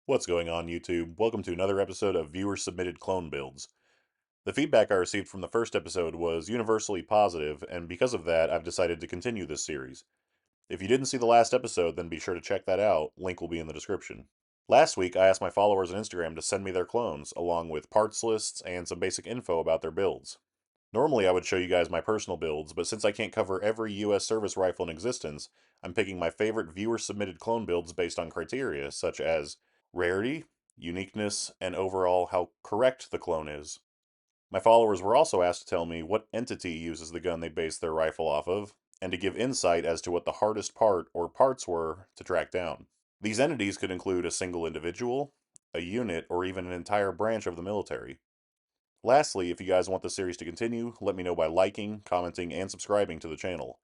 What's going on, YouTube? Welcome to another episode of viewer-submitted clone builds. The feedback I received from the first episode was universally positive, and because of that, I've decided to continue this series. If you didn't see the last episode, then be sure to check that out. Link will be in the description. Last week, I asked my followers on Instagram to send me their clones, along with parts lists and some basic info about their builds. Normally, I would show you guys my personal builds, but since I can't cover every US service rifle in existence, I'm picking my favorite viewer-submitted clone builds based on criteria such as rarity, uniqueness, and overall how correct the clone is. My followers were also asked to tell me what entity uses the gun they base their rifle off of, and to give insight as to what the hardest part or parts were to track down. These entities could include a single individual, a unit, or even an entire branch of the military. Lastly, if you guys want the series to continue, let me know by liking, commenting, and subscribing to the channel.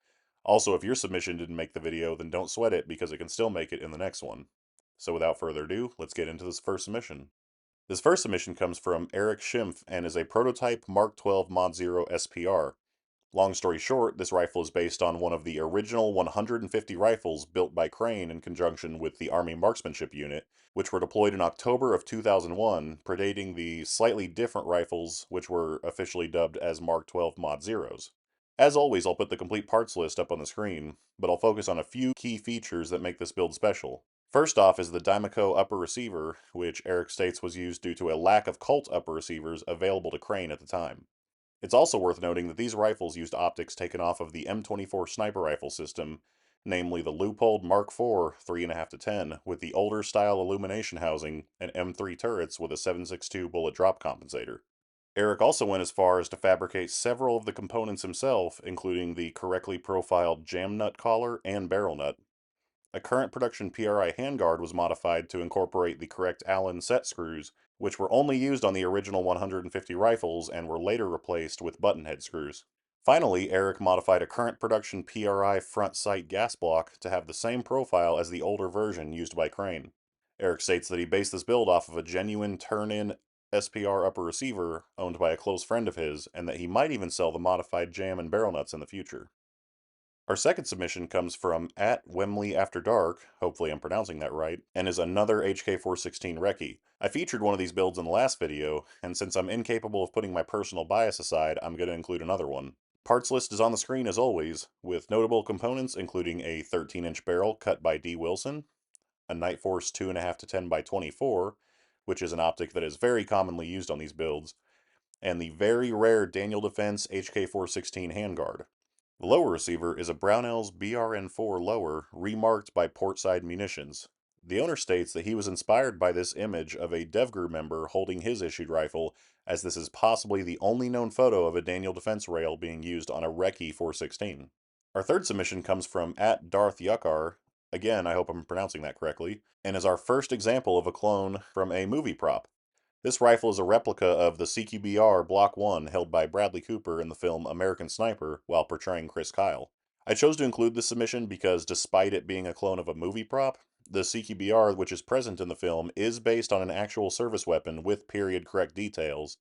Also, if your submission didn't make the video, then don't sweat it because it can still make it in the next one. So without further ado, let's get into this first submission. This first submission comes from EricSchy and is a prototype Mark 12 Mod 0 SPR. Long story short, this rifle is based on one of the original 150 rifles built by Crane in conjunction with the Army Marksmanship Unit, which were deployed in October of 2001, predating the slightly different rifles which were officially dubbed as Mark 12 Mod Zeros. As always, I'll put the complete parts list up on the screen, but I'll focus on a few key features that make this build special. First off is the Dymaco upper receiver, which Eric states was used due to a lack of Colt upper receivers available to Crane at the time. It's also worth noting that these rifles used optics taken off of the M24 sniper rifle system, namely the Leupold Mark IV 3.5 to 10 with the older style illumination housing and M3 turrets with a 7.62 bullet drop compensator. Eric also went as far as to fabricate several of the components himself, including the correctly profiled jam nut collar and barrel nut. A current production PRI handguard was modified to incorporate the correct Allen set screws, which were only used on the original 150 rifles and were later replaced with button head screws. Finally, Eric modified a current production PRI front sight gas block to have the same profile as the older version used by Crane. Eric states that he based this build off of a genuine turn-in SPR upper receiver owned by a close friend of his, and that he might even sell the modified jam and barrel nuts in the future. Our second submission comes from Atwimley After Dark, hopefully I'm pronouncing that right, and is another HK416 recce. I featured one of these builds in the last video, and since I'm incapable of putting my personal bias aside, I'm going to include another one. Parts list is on the screen as always, with notable components including a 13-inch barrel cut by D. Wilson, a Night Force 2.5 to 10 by 24, which is an optic that is very commonly used on these builds, and the very rare Daniel Defense HK416 handguard. The lower receiver is a Brownell's BRN4 lower remarked by Portside Munitions. The owner states that he was inspired by this image of a DevGru member holding his issued rifle, as this is possibly the only known photo of a Daniel Defense rail being used on a Recce 416. Our third submission comes from @Darth Yuar, again I hope I'm pronouncing that correctly, and is our first example of a clone from a movie prop. This rifle is a replica of the CQB-R Block 1 held by Bradley Cooper in the film American Sniper while portraying Chris Kyle. I chose to include this submission because despite it being a clone of a movie prop, the CQB-R which is present in the film is based on an actual service weapon with period correct details,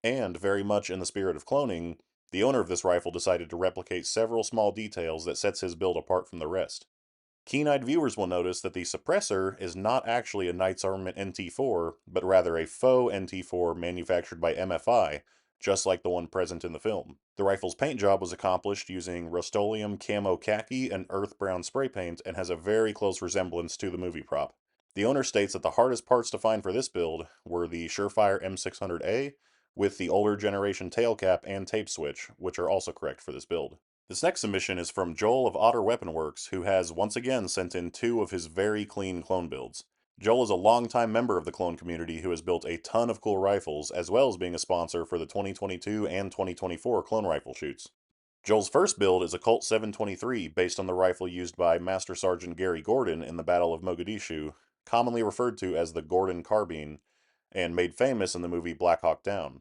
and very much in the spirit of cloning, the owner of this rifle decided to replicate several small details that sets his build apart from the rest. Keen-eyed viewers will notice that the suppressor is not actually a Knight's Armament NT4, but rather a faux NT4 manufactured by MFI, just like the one present in the film. The rifle's paint job was accomplished using Rust-Oleum Camo Khaki and Earth Brown spray paint and has a very close resemblance to the movie prop. The owner states that the hardest parts to find for this build were the Surefire M600A with the older generation tail cap and tape switch, which are also correct for this build. This next submission is from Joel of Otter Weapon Works, who has once again sent in two of his very clean clone builds. Joel is a longtime member of the clone community who has built a ton of cool rifles, as well as being a sponsor for the 2022 and 2024 clone rifle shoots. Joel's first build is a Colt 723 based on the rifle used by Master Sergeant Gary Gordon in the Battle of Mogadishu, commonly referred to as the Gordon Carbine, and made famous in the movie Black Hawk Down.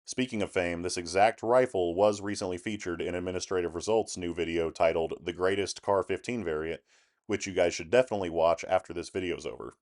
Speaking of fame, this exact rifle was recently featured in Administrative Results' new video titled The Greatest Car 15 Variant, which you guys should definitely watch after this video's over.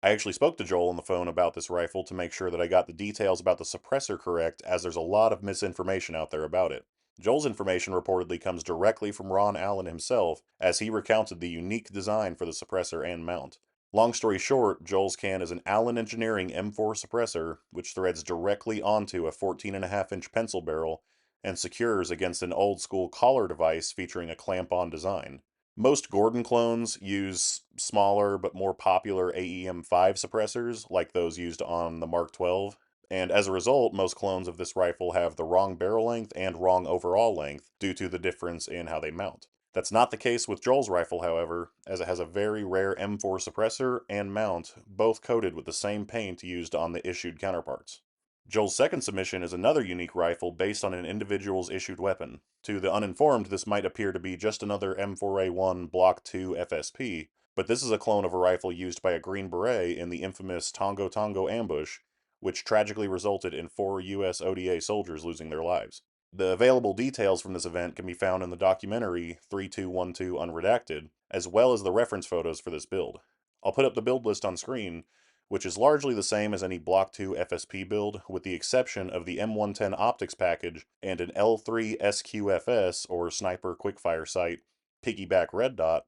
I actually spoke to Joel on the phone about this rifle to make sure that I got the details about the suppressor correct, as there's a lot of misinformation out there about it. Joel's information reportedly comes directly from Ron Allen himself, as he recounted the unique design for the suppressor and mount. Long story short, Joel's can is an Allen Engineering M4 suppressor, which threads directly onto a 14.5-inch pencil barrel and secures against an old-school collar device featuring a clamp-on design. Most Gordon clones use smaller but more popular AEM-5 suppressors, like those used on the Mark 12, and as a result, most clones of this rifle have the wrong barrel length and wrong overall length due to the difference in how they mount. That's not the case with Joel's rifle, however, as it has a very rare M4 suppressor and mount, both coated with the same paint used on the issued counterparts. Joel's second submission is another unique rifle based on an individual's issued weapon. To the uninformed, this might appear to be just another M4A1 Block 2 FSP, but this is a clone of a rifle used by a Green Beret in the infamous Tongo Tongo ambush, which tragically resulted in 4 U.S. ODA soldiers losing their lives. The available details from this event can be found in the documentary 3212 Unredacted, as well as the reference photos for this build. I'll put up the build list on screen, which is largely the same as any Block 2 FSP build, with the exception of the M110 optics package and an L3 SQFS, or Sniper Quickfire Sight, piggyback red dot,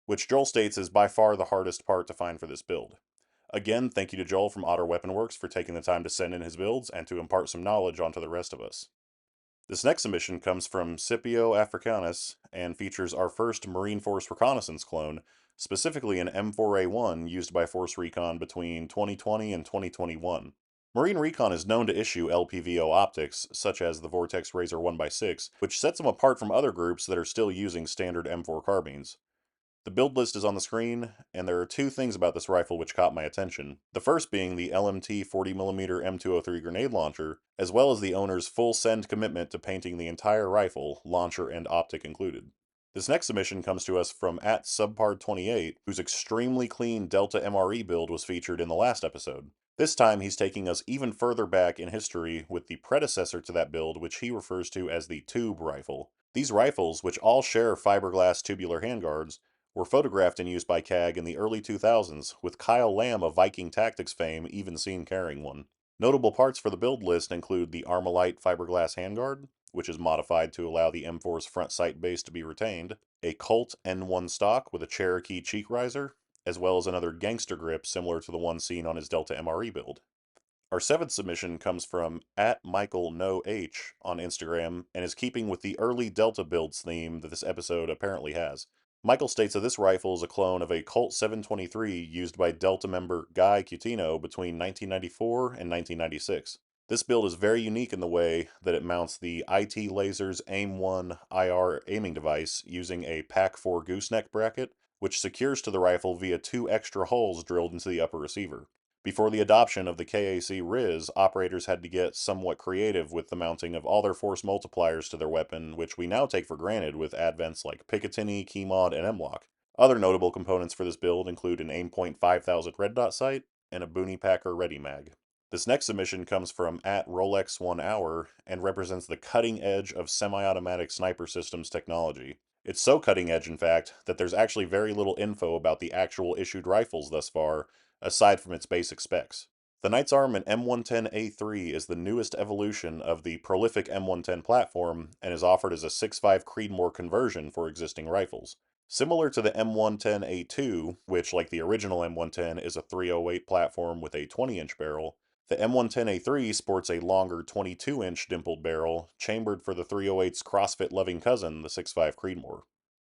which Joel states is by far the hardest part to find for this build. Again, thank you to Joel from Otter Weapon Works for taking the time to send in his builds and to impart some knowledge onto the rest of us. This next submission comes from Scipio Africanus and features our first Marine Force reconnaissance clone, specifically an M4A1 used by Force Recon between 2020 and 2021. Marine Recon is known to issue LPVO optics, such as the Vortex Razor 1x6, which sets them apart from other groups that are still using standard M4 carbines. The build list is on the screen, and there are two things about this rifle which caught my attention. The first being the LMT 40mm M203 grenade launcher, as well as the owner's full send commitment to painting the entire rifle, launcher and optic included. This next submission comes to us from @subpard28, whose extremely clean Delta MRE build was featured in the last episode. This time he's taking us even further back in history with the predecessor to that build, which he refers to as the tube rifle. These rifles, which all share fiberglass tubular handguards, were photographed and used by CAG in the early 2000s, with Kyle Lamb of Viking Tactics fame even seen carrying one. Notable parts for the build list include the Armalite fiberglass handguard, which is modified to allow the M4's front sight base to be retained, a Colt N1 stock with a Cherokee cheek riser, as well as another gangster grip similar to the one seen on his Delta MRE build. Our seventh submission comes from @MichaelNo on Instagram and is keeping with the early Delta builds theme that this episode apparently has. Michael states that this rifle is a clone of a Colt 723 used by Delta member Guy Cutino between 1994 and 1996. This build is very unique in the way that it mounts the IT Lasers AIM-1 IR aiming device using a PAC-4 gooseneck bracket, which secures to the rifle via 2 extra holes drilled into the upper receiver. Before the adoption of the KAC RIS, operators had to get somewhat creative with the mounting of all their force multipliers to their weapon, which we now take for granted with advents like Picatinny, Keymod, and M-Lock. Other notable components for this build include an Aimpoint 5000 red dot sight and a Booney Packer Ready Mag. This next submission comes from @Rolex1 Hour and represents the cutting edge of semi-automatic sniper systems technology. It's so cutting edge, in fact, that there's actually very little info about the actual issued rifles thus far, aside from its basic specs. The Knight's Armament M110A3 is the newest evolution of the prolific M110 platform and is offered as a 6.5 Creedmoor conversion for existing rifles. Similar to the M110A2, which, like the original M110, is a 308 platform with a 20-inch barrel, the M110A3 sports a longer 22-inch dimpled barrel, chambered for the 308's CrossFit-loving cousin, the 6.5 Creedmoor.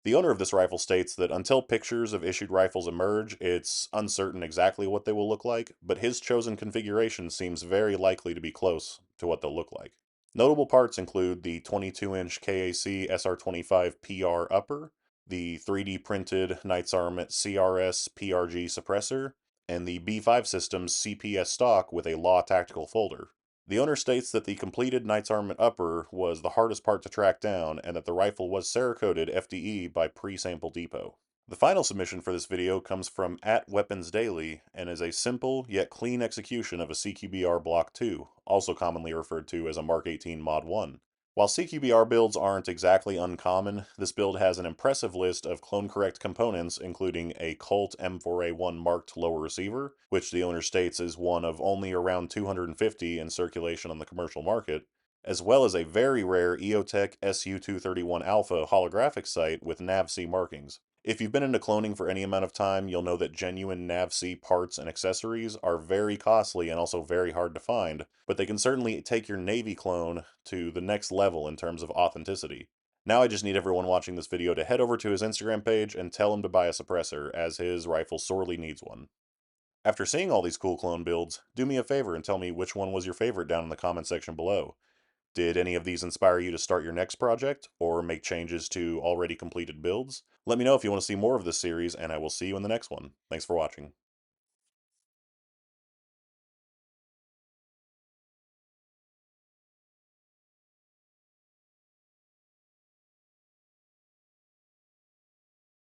The owner of this rifle states that until pictures of issued rifles emerge, it's uncertain exactly what they will look like, but his chosen configuration seems very likely to be close to what they'll look like. Notable parts include the 22-inch KAC SR25 PR upper, the 3D printed Knight's Armament CRS PRG suppressor, and the B5 Systems CPS stock with a Law tactical folder. The owner states that the completed Knight's Armament upper was the hardest part to track down and that the rifle was Cerakoted FDE by Pre-Sample Depot. The final submission for this video comes from @WeaponsDaily and is a simple yet clean execution of a CQBR Block 2, also commonly referred to as a Mark 18 Mod 1. While CQBR builds aren't exactly uncommon, this build has an impressive list of clone-correct components including a Colt M4A1 marked lower receiver, which the owner states is one of only around 250 in circulation on the commercial market, as well as a very rare EOTech SU-231 Alpha holographic sight with NAVC markings. If you've been into cloning for any amount of time, you'll know that genuine NAVC parts and accessories are very costly and also very hard to find, but they can certainly take your Navy clone to the next level in terms of authenticity. Now I just need everyone watching this video to head over to his Instagram page and tell him to buy a suppressor, as his rifle sorely needs one. After seeing all these cool clone builds, do me a favor and tell me which one was your favorite down in the comment section below. Did any of these inspire you to start your next project, or make changes to already completed builds? Let me know if you want to see more of this series, and I will see you in the next one. Thanks for watching.